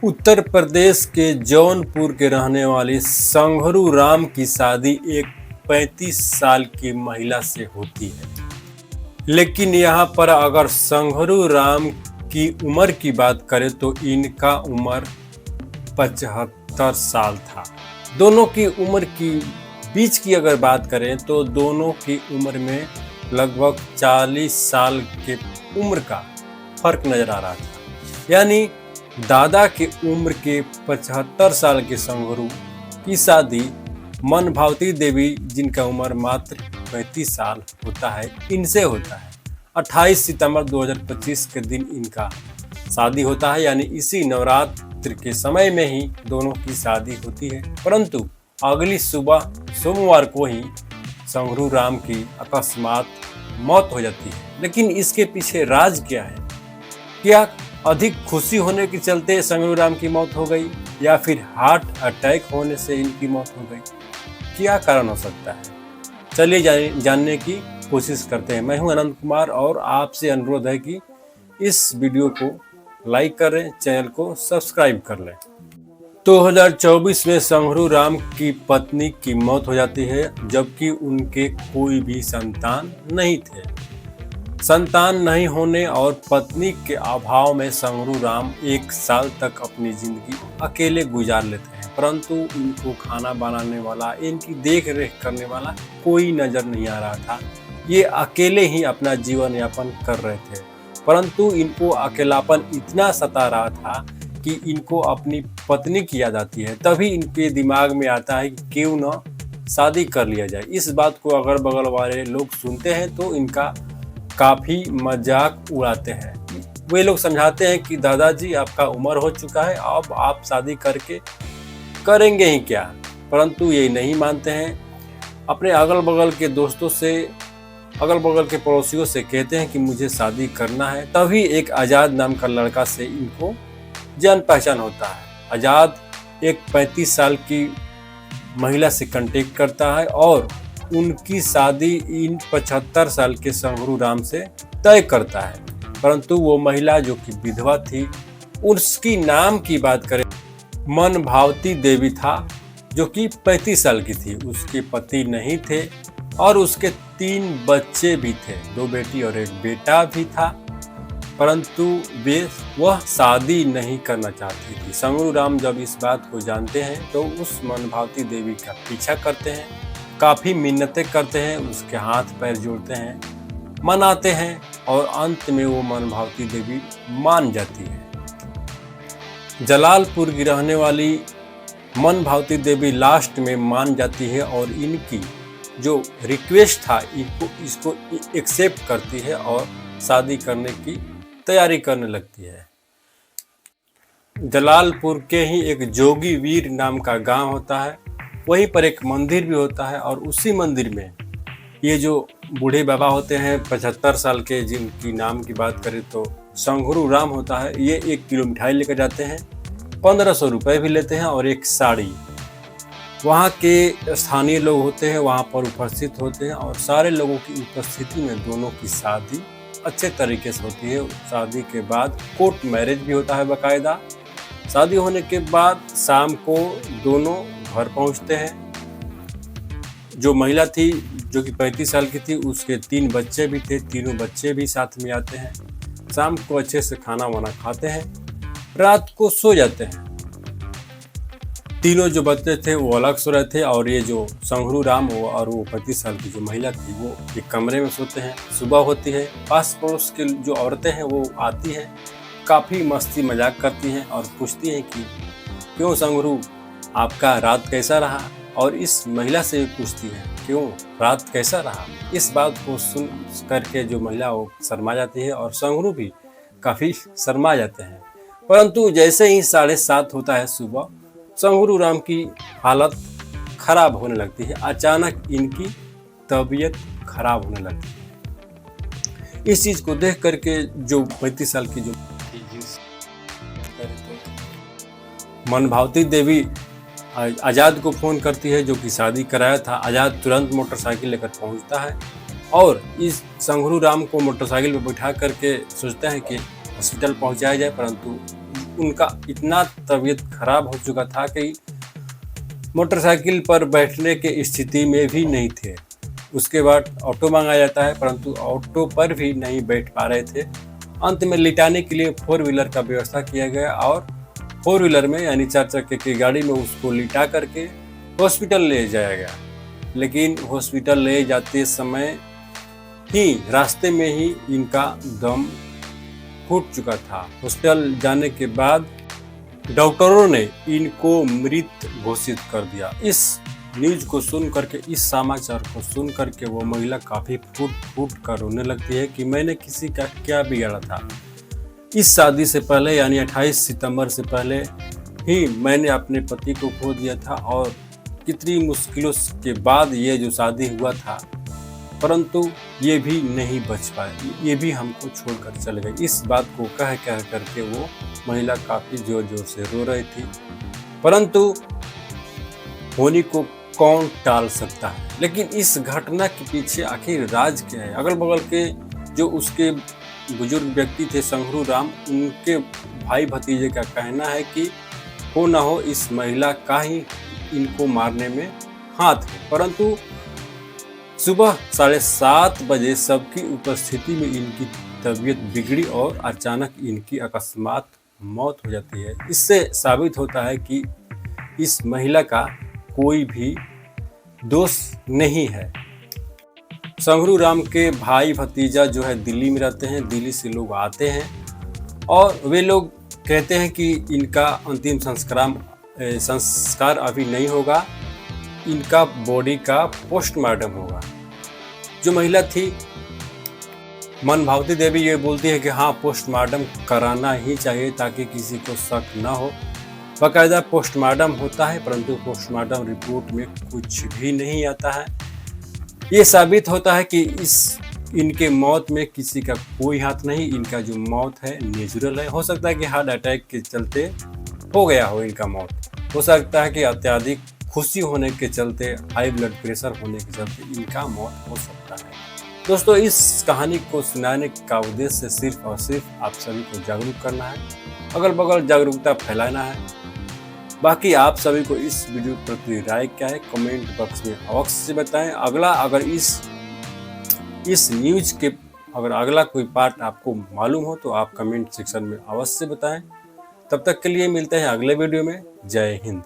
उत्तर प्रदेश के जौनपुर के रहने वाली संघरू राम की शादी एक 35 साल की महिला से होती है। लेकिन यहाँ पर अगर संघरू राम की उम्र की बात करें तो इनका उम्र 75 साल था। दोनों की उम्र की बीच की अगर बात करें तो दोनों की उम्र में लगभग 40 साल के उम्र का फर्क नजर आ रहा था। यानी दादा की उम्र के 75 साल के संघरू की शादी मनभावती देवी, जिनका उम्र मात्र 35 साल होता है, इनसे होता है। 28 सितंबर 2025 के दिन इनका शादी होता है, यानी इसी नवरात्र के समय में ही दोनों की शादी होती है। परंतु अगली सुबह सोमवार को ही संघरू राम की अकस्मात मौत हो जाती है। लेकिन इसके पीछे राज क्या है? क्या अधिक खुशी होने के चलते संघरू राम की मौत हो गई, या फिर हार्ट अटैक होने से इनकी मौत हो गई? क्या कारण हो सकता है? चलिए जानने की कोशिश करते हैं। मैं हूं अनंत कुमार और आपसे अनुरोध है कि इस वीडियो को लाइक करें, चैनल को सब्सक्राइब कर लें। 2024 में संघरू राम की पत्नी की मौत हो जाती है, जबकि उनके कोई भी संतान नहीं थे। संतान नहीं होने और पत्नी के अभाव में संघरू राम 1 साल तक अपनी जिंदगी अकेले गुजार लेते हैं। परंतु इनको खाना बनाने वाला, इनकी देख रेख करने वाला कोई नजर नहीं आ रहा था। ये अकेले ही अपना जीवन यापन कर रहे थे। परंतु इनको अकेलापन इतना सता रहा था कि इनको अपनी पत्नी की याद आती है। तभी इनके दिमाग में आता है कि क्यों न शादी कर लिया जाए। इस बात को अगल बगल वाले लोग सुनते हैं तो इनका काफी मजाक उड़ाते हैं। वे लोग समझाते हैं कि दादाजी, आपका उम्र हो चुका है, अब आप शादी करके करेंगे ही क्या? परंतु ये नहीं मानते हैं। अपने अगल बगल के दोस्तों से, अगल बगल के पड़ोसियों से कहते हैं कि मुझे शादी करना है। तभी एक आजाद नाम का लड़का से इनको जान पहचान होता है। आजाद एक 35 साल की महिला से कांटेक्ट करता है और उनकी शादी इन 75 साल के संघरू राम से तय करता है। परंतु वो महिला जो कि विधवा थी, उसकी नाम की बात करें मनभावती देवी था, जो कि 35 साल की थी। उसके पति नहीं थे और उसके 3 बच्चे भी थे, 2 बेटी और 1 बेटा भी था। परंतु वह शादी नहीं करना चाहती थी। संघरू राम जब इस बात को जानते हैं तो उस मनभावती देवी का पीछा करते हैं, काफी मिन्नतें करते हैं, उसके हाथ पैर जोड़ते हैं, मनाते हैं और अंत में वो मनभावती देवी मान जाती है। जलालपुर की रहने वाली मनभावती देवी लास्ट में मान जाती है और इनकी जो रिक्वेस्ट था इसको एक्सेप्ट करती है और शादी करने की तैयारी करने लगती है। जलालपुर के ही एक जोगी वीर नाम का गांव होता है, वहीं पर एक मंदिर भी होता है और उसी मंदिर में ये जो बूढ़े बाबा होते हैं 75 साल के, जिनकी नाम की बात करें तो संघरू राम होता है, ये 1 किलो मिठाई लेकर जाते हैं, 1500 रुपये भी लेते हैं और एक साड़ी। वहाँ के स्थानीय लोग होते हैं, वहाँ पर उपस्थित होते हैं और सारे लोगों की उपस्थिति में दोनों की शादी अच्छे तरीके से होती है। शादी के बाद कोर्ट मैरिज भी होता है बाकायदा। शादी होने के बाद शाम को दोनों घर पहुंचते हैं। जो महिला थी जो कि 35 साल की थी, उसके 3 बच्चे भी थे, तीनों बच्चे भी साथ में आते हैं। शाम को अच्छे से खाना वाना खाते हैं, रात को सो जाते हैं। तीनों जो बच्चे थे वो अलग सो रहे थे और ये जो संघरू राम और वो 35 साल की जो महिला थी वो एक कमरे में सोते हैं। सुबह होती है, पास पड़ोस के जो औरतें हैं वो आती हैं, काफ़ी मस्ती मजाक करती हैं और पूछती हैं कि क्यों संघरू, आपका रात कैसा रहा? और इस महिला से भी पूछती है क्यों रात कैसा रहा? इस बात को सुन करके जो महिला वो शर्मा जाती है और संघरू भी काफ़ी शर्मा जाते हैं। परंतु जैसे ही 7:30 होता है सुबह, संघरू राम की हालत खराब होने लगती है। अचानक इनकी तबीयत खराब होने लगती है। इस चीज़ को देख करके जो 35 साल की जो मनभावती देवी आज़ाद को फ़ोन करती है, जो कि शादी कराया था। आज़ाद तुरंत मोटरसाइकिल लेकर पहुंचता है और इस संघरू राम को मोटरसाइकिल पर बैठा करके सोचता है कि हॉस्पिटल पहुंचाया जाए, परंतु उनका इतना तबीयत खराब हो चुका था कि मोटरसाइकिल पर बैठने की स्थिति में भी नहीं थे। उसके बाद ऑटो मांगा जाता है, परंतु ऑटो पर भी नहीं बैठ पा रहे थे। अंत में लिटाने के लिए 4 व्हीलर का व्यवस्था किया गया और 4 व्हीलर में यानी 4 चक्के की गाड़ी में उसको लिटा करके हॉस्पिटल ले जाया गया। लेकिन हॉस्पिटल ले जाते समय ही रास्ते में ही इनका दम घुट चुका था। हॉस्पिटल जाने के बाद डॉक्टरों ने इनको मृत घोषित कर दिया। इस न्यूज को सुन करके, इस समाचार को सुन करके वो महिला काफी फूट फूट कर रोने लगती है कि मैंने किसी का क्या बिगाड़ा था। इस शादी से पहले यानी 28 सितंबर से पहले ही मैंने अपने पति को खो दिया था और कितनी मुश्किलों के बाद ये जो शादी हुआ था, परंतु ये भी नहीं बच पाए, ये भी हमको छोड़कर चले गए। इस बात को कह करके वो महिला काफी जोर जोर से रो रही थी, परंतु होनी को कौन टाल सकता है। लेकिन इस घटना के पीछे आखिर राज क्या है? अगल बगल के जो उसके बुजुर्ग व्यक्ति थे संघरू राम, उनके भाई भतीजे का कहना है कि हो ना हो इस महिला का ही इनको मारने में हाथ है। परंतु सुबह 7:30 बजे सबकी उपस्थिति में इनकी तबीयत बिगड़ी और अचानक इनकी अकस्मात मौत हो जाती है। इससे साबित होता है कि इस महिला का कोई भी दोष नहीं है। संघरू राम के भाई भतीजा जो है दिल्ली में रहते हैं, दिल्ली से लोग आते हैं और वे लोग कहते हैं कि इनका अंतिम संस्कार अभी नहीं होगा, इनका बॉडी का पोस्टमार्टम होगा। जो महिला थी मनभावती देवी ये बोलती है कि हाँ, पोस्टमार्टम कराना ही चाहिए ताकि किसी को शक न हो। बाकायदा पोस्टमार्टम होता है, परंतु पोस्टमार्टम रिपोर्ट में कुछ भी नहीं आता है। ये साबित होता है कि इनके मौत में किसी का कोई हाथ नहीं, इनका जो मौत है नेचुरल है। हो सकता है कि हार्ट अटैक के चलते हो गया हो इनका मौत, हो सकता है कि अत्यधिक खुशी होने के चलते, हाई ब्लड प्रेशर होने के चलते इनका मौत हो सकता है। दोस्तों, इस कहानी को सुनाने का उद्देश्य सिर्फ और सिर्फ आप सभी को जागरूक करना है, अगल बगल जागरूकता फैलाना है। बाकी आप सभी को इस वीडियो पर प्रति राय क्या है कमेंट बॉक्स में अवश्य से बताएं। अगर इस न्यूज के अगला कोई पार्ट आपको मालूम हो तो आप कमेंट सेक्शन में अवश्य बताएं। तब तक के लिए मिलते हैं अगले वीडियो में। जय हिंद।